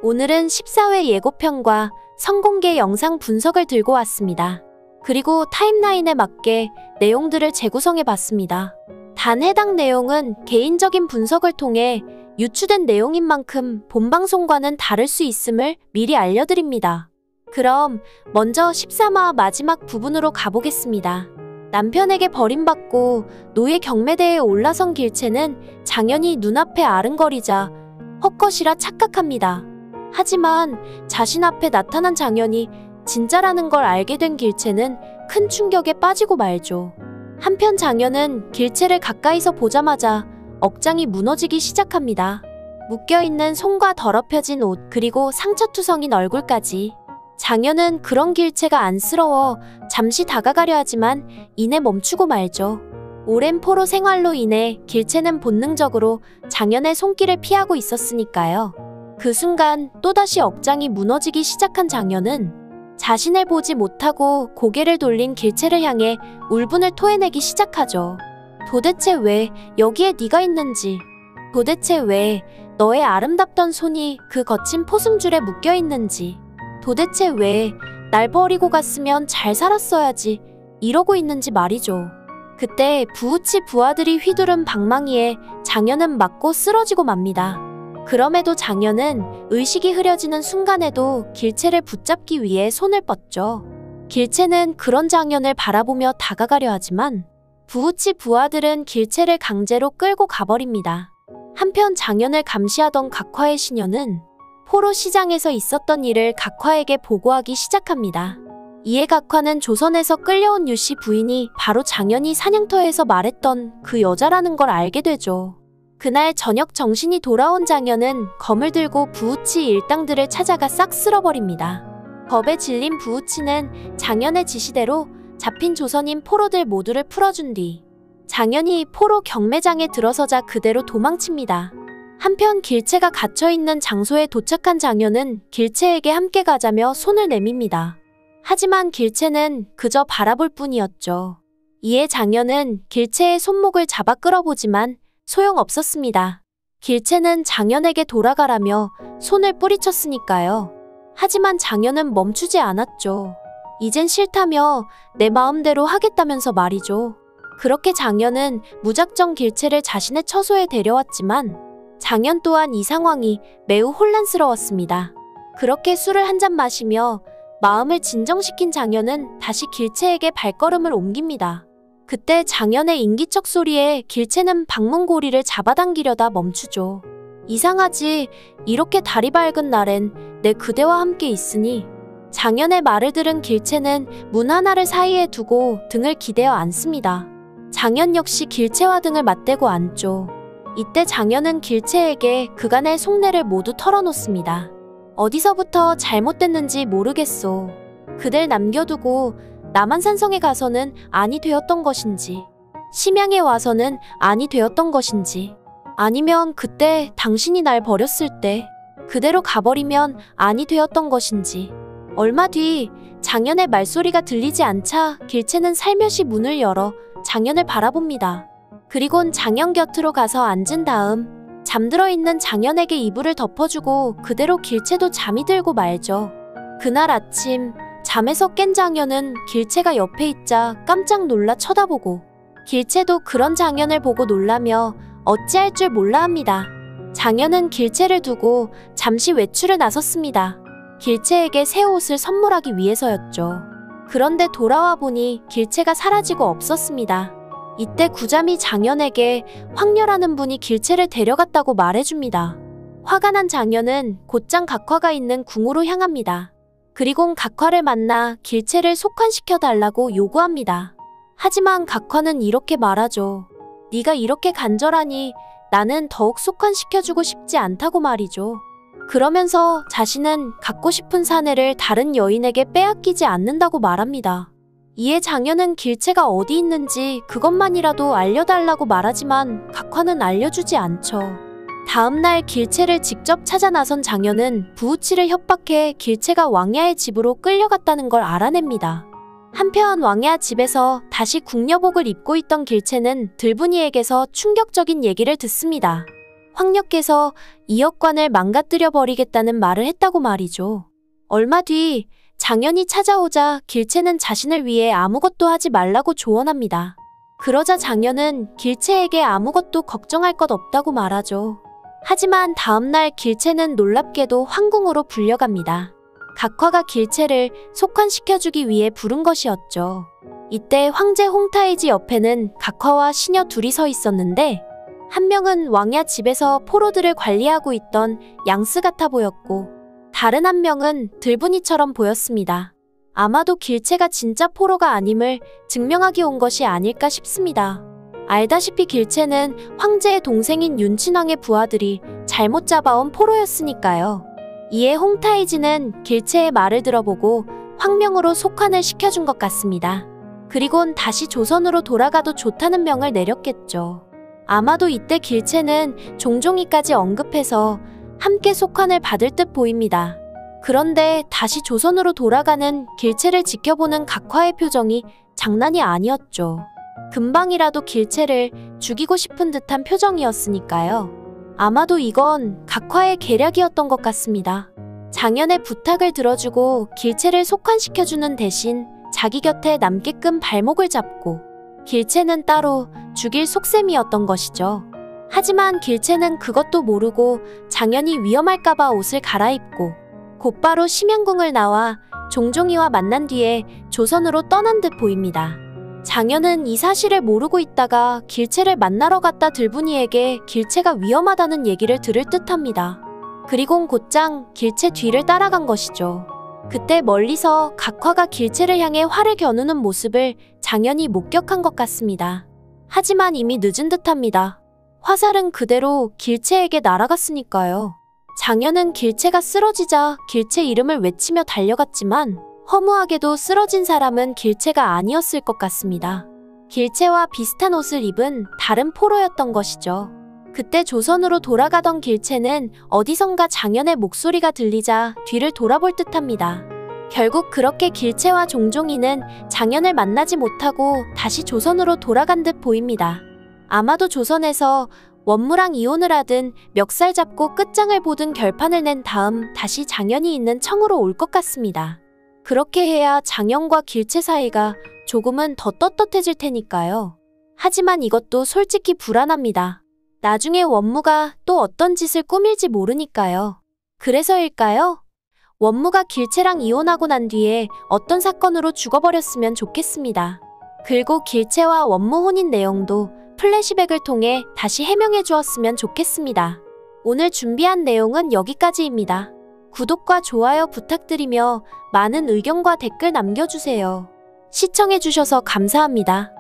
오늘은 14회 예고편과 선공개 영상 분석을 들고 왔습니다. 그리고 타임라인에 맞게 내용들을 재구성해 봤습니다. 단 해당 내용은 개인적인 분석을 통해 유추된 내용인 만큼 본방송과는 다를 수 있음을 미리 알려드립니다. 그럼 먼저 13화 마지막 부분으로 가보겠습니다. 남편에게 버림받고 노예 경매대에 올라선 길채는 장현이 눈앞에 아른거리자 헛것이라 착각합니다. 하지만 자신 앞에 나타난 장현이 진짜라는 걸 알게 된 길채는 큰 충격에 빠지고 말죠. 한편 장현은 길채를 가까이서 보자마자 억장이 무너지기 시작합니다. 묶여있는 손과 더럽혀진 옷 그리고 상처투성인 얼굴까지. 장현은 그런 길채가 안쓰러워 잠시 다가가려 하지만 이내 멈추고 말죠. 오랜 포로 생활로 인해 길채는 본능적으로 장현의 손길을 피하고 있었으니까요. 그 순간 또다시 억장이 무너지기 시작한 장현은 자신을 보지 못하고 고개를 돌린 길채를 향해 울분을 토해내기 시작하죠. 도대체 왜 여기에 네가 있는지, 도대체 왜 너의 아름답던 손이 그 거친 포승줄에 묶여 있는지, 도대체 왜 날 버리고 갔으면 잘 살았어야지 이러고 있는지 말이죠. 그때 부우치 부하들이 휘두른 방망이에 장현은 맞고 쓰러지고 맙니다. 그럼에도 장현은 의식이 흐려지는 순간에도 길채를 붙잡기 위해 손을 뻗죠. 길채는 그런 장현을 바라보며 다가가려 하지만 부우치 부하들은 길채를 강제로 끌고 가버립니다. 한편 장현을 감시하던 각화의 시녀는 포로 시장에서 있었던 일을 각화에게 보고하기 시작합니다. 이에 각화는 조선에서 끌려온 유씨 부인이 바로 장현이 사냥터에서 말했던 그 여자라는 걸 알게 되죠. 그날 저녁 정신이 돌아온 장현은 검을 들고 부우치 일당들을 찾아가 싹 쓸어버립니다. 겁에 질린 부우치는 장현의 지시대로 잡힌 조선인 포로들 모두를 풀어준 뒤 장현이 포로 경매장에 들어서자 그대로 도망칩니다. 한편 길채가 갇혀있는 장소에 도착한 장현은 길채에게 함께 가자며 손을 내밉니다. 하지만 길채는 그저 바라볼 뿐이었죠. 이에 장현은 길채의 손목을 잡아 끌어보지만 소용없었습니다. 길채는 장현에게 돌아가라며 손을 뿌리쳤으니까요. 하지만 장현은 멈추지 않았죠. 이젠 싫다며 내 마음대로 하겠다면서 말이죠. 그렇게 장현은 무작정 길채를 자신의 처소에 데려왔지만 장현 또한 이 상황이 매우 혼란스러웠습니다. 그렇게 술을 한 잔 마시며 마음을 진정시킨 장현은 다시 길채에게 발걸음을 옮깁니다. 그때 장현의 인기척 소리에 길채는 방문고리를 잡아당기려다 멈추죠. 이상하지, 이렇게 달이 밝은 날엔 내 그대와 함께 있으니. 장현의 말을 들은 길채는 문 하나를 사이에 두고 등을 기대어 앉습니다. 장현 역시 길채와 등을 맞대고 앉죠. 이때 장현은 길채에게 그간의 속내를 모두 털어놓습니다. 어디서부터 잘못됐는지 모르겠소. 그댈 남겨두고 남한산성에 가서는 아니 되었던 것인지, 심양에 와서는 아니 되었던 것인지, 아니면 그때 당신이 날 버렸을 때 그대로 가버리면 아니 되었던 것인지. 얼마 뒤 장현의 말소리가 들리지 않자 길채는 살며시 문을 열어 장현을 바라봅니다. 그리곤 장현 곁으로 가서 앉은 다음 잠들어 있는 장현에게 이불을 덮어주고 그대로 길채도 잠이 들고 말죠. 그날 아침 잠에서 깬 장현은 길채가 옆에 있자 깜짝 놀라 쳐다보고 길채도 그런 장현을 보고 놀라며 어찌할 줄 몰라 합니다. 장현은 길채를 두고 잠시 외출을 나섰습니다. 길채에게 새 옷을 선물하기 위해서였죠. 그런데 돌아와 보니 길채가 사라지고 없었습니다. 이때 구잠이 장현에게 황녀라는 분이 길채를 데려갔다고 말해줍니다. 화가 난 장현은 곧장 각화가 있는 궁으로 향합니다. 그리곤 각화를 만나 길채를 속환시켜달라고 요구합니다. 하지만 각화는 이렇게 말하죠. 네가 이렇게 간절하니 나는 더욱 속환시켜주고 싶지 않다고 말이죠. 그러면서 자신은 갖고 싶은 사내를 다른 여인에게 빼앗기지 않는다고 말합니다. 이에 장현은 길채가 어디 있는지 그것만이라도 알려달라고 말하지만 각화는 알려주지 않죠. 다음날 길채를 직접 찾아 나선 장현은 부우치를 협박해 길채가 왕야의 집으로 끌려갔다는 걸 알아냅니다. 한편 왕야 집에서 다시 궁녀복을 입고 있던 길채는 들분이에게서 충격적인 얘기를 듣습니다. 황녀께서 2억관을 망가뜨려 버리겠다는 말을 했다고 말이죠. 얼마 뒤 장현이 찾아오자 길채는 자신을 위해 아무것도 하지 말라고 조언합니다. 그러자 장현은 길채에게 아무것도 걱정할 것 없다고 말하죠. 하지만 다음날 길채는 놀랍게도 황궁으로 불려갑니다. 각화가 길채를 속환시켜주기 위해 부른 것이었죠. 이때 황제 홍타이지 옆에는 각화와 시녀 둘이 서 있었는데 한 명은 왕야 집에서 포로들을 관리하고 있던 양스 같아 보였고 다른 한 명은 들분이처럼 보였습니다. 아마도 길채가 진짜 포로가 아님을 증명하기 온 것이 아닐까 싶습니다. 알다시피 길채는 황제의 동생인 윤친왕의 부하들이 잘못 잡아온 포로였으니까요. 이에 홍타이지는 길채의 말을 들어보고 황명으로 속환을 시켜준 것 같습니다. 그리곤 다시 조선으로 돌아가도 좋다는 명을 내렸겠죠. 아마도 이때 길채는 종종이까지 언급해서 함께 속환을 받을 듯 보입니다. 그런데 다시 조선으로 돌아가는 길채를 지켜보는 각화의 표정이 장난이 아니었죠. 금방이라도 길채를 죽이고 싶은 듯한 표정이었으니까요. 아마도 이건 각화의 계략이었던 것 같습니다. 장현의 부탁을 들어주고 길채를 속환시켜주는 대신 자기 곁에 남게끔 발목을 잡고 길채는 따로 죽일 속셈이었던 것이죠. 하지만 길채는 그것도 모르고 장현이 위험할까봐 옷을 갈아입고 곧바로 심양궁을 나와 종종이와 만난 뒤에 조선으로 떠난 듯 보입니다. 장현은 이 사실을 모르고 있다가 길채를 만나러 갔다 들분이에게 길채가 위험하다는 얘기를 들을 듯합니다. 그리곤 곧장 길채 뒤를 따라간 것이죠. 그때 멀리서 각화가 길채를 향해 활을 겨누는 모습을 장현이 목격한 것 같습니다. 하지만 이미 늦은 듯합니다. 화살은 그대로 길채에게 날아갔으니까요. 장현은 길채가 쓰러지자 길채 이름을 외치며 달려갔지만 허무하게도 쓰러진 사람은 길채가 아니었을 것 같습니다. 길채와 비슷한 옷을 입은 다른 포로였던 것이죠. 그때 조선으로 돌아가던 길채는 어디선가 장현의 목소리가 들리자 뒤를 돌아볼 듯합니다. 결국 그렇게 길채와 종종이는 장현을 만나지 못하고 다시 조선으로 돌아간 듯 보입니다. 아마도 조선에서 원무랑 이혼을 하든 멱살 잡고 끝장을 보든 결판을 낸 다음 다시 장현이 있는 청으로 올 것 같습니다. 그렇게 해야 장현과 길채 사이가 조금은 더 떳떳해질 테니까요. 하지만 이것도 솔직히 불안합니다. 나중에 원무가 또 어떤 짓을 꾸밀지 모르니까요. 그래서일까요? 원무가 길채랑 이혼하고 난 뒤에 어떤 사건으로 죽어버렸으면 좋겠습니다. 그리고 길채와 원무 혼인 내용도 플래시백을 통해 다시 해명해 주었으면 좋겠습니다. 오늘 준비한 내용은 여기까지입니다. 구독과 좋아요 부탁드리며 많은 의견과 댓글 남겨주세요. 시청해주셔서 감사합니다.